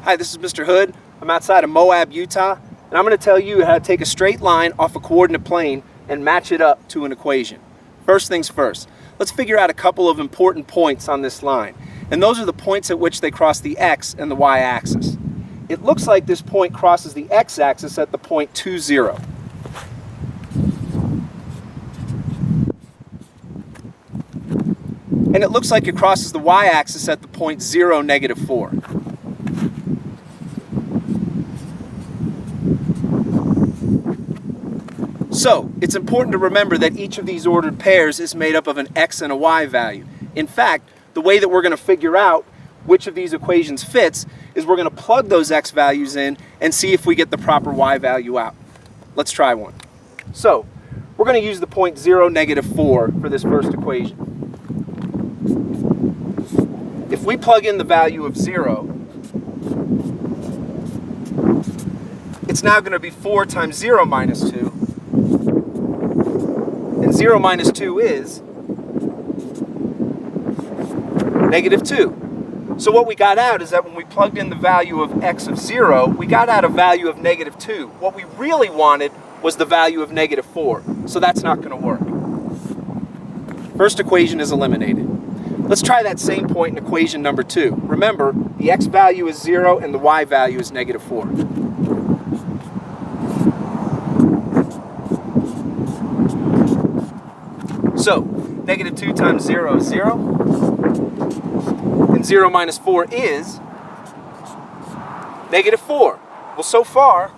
Hi, this is Mr. Hood. I'm outside of Moab, Utah, and I'm going to tell you how to take a straight line off a coordinate plane and match it up to an equation. First things first, let's figure out a couple of important points on this line, and those are the points at which they cross the x and the y-axis. It looks like this point crosses the x-axis at the point 2, 0. And it looks like it crosses the y-axis at the point 0, negative 4. So, it's important to remember that each of these ordered pairs is made up of an x and a y value. In fact, the way that we're going to figure out which of these equations fits is we're going to plug those x values in and see if we get the proper y value out. Let's try one. So, we're going to use the point 0, negative 4 for this first equation. If we plug in the value of 0, it's now going to be 4 times 0 minus 2. And 0 minus 2 is negative 2. So what we got out is that when we plugged in the value of x of 0, we got out a value of negative 2. What we really wanted was the value of negative 4. So that's not going to work. First equation is eliminated. Let's try that same point in equation number 2. Remember, the x value is 0 and the y value is negative 4. So, negative 2 times 0 is 0, and 0 minus 4 is negative 4. Well, so far,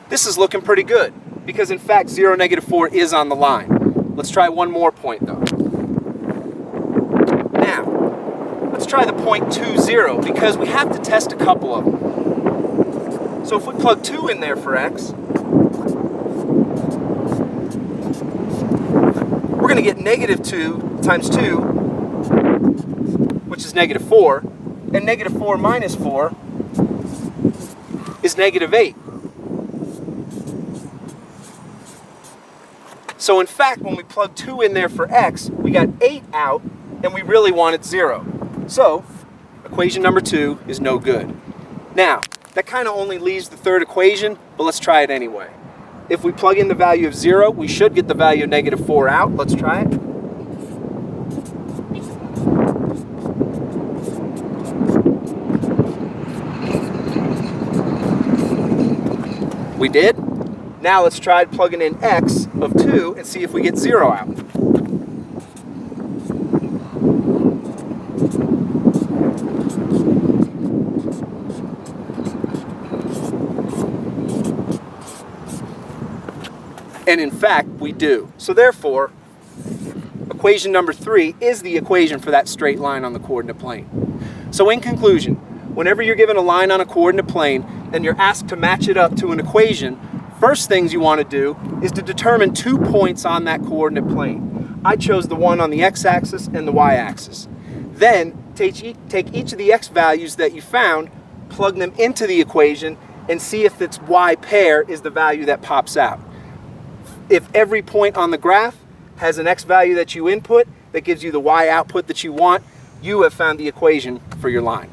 this is looking pretty good, because in fact 0, negative 4 is on the line. Let's try one more point though. Now, let's try the point 2, 0, because we have to test a couple of them. So if we plug 2 in there for x, we're going to get negative 2 times 2, which is negative 4, and negative 4 minus 4 is negative 8. So in fact, when we plug 2 in there for x, we got 8 out, and we really wanted 0. So, equation number 2 is no good. Now, that kind of only leaves the third equation, but let's try it anyway. If we plug in the value of 0, we should get the value of negative 4 out. Let's try it. We did. Now let's try plugging in x of 2 and see if we get 0 out. And in fact, we do. So therefore, equation number 3 is the equation for that straight line on the coordinate plane. So in conclusion, whenever you're given a line on a coordinate plane and you're asked to match it up to an equation, first things you want to do is to determine 2 points on that coordinate plane. I chose the one on the x-axis and the y-axis. Then take each of the x values that you found, plug them into the equation, and see if its y pair is the value that pops out. If every point on the graph has an x value that you input that gives you the y output that you want, you have found the equation for your line.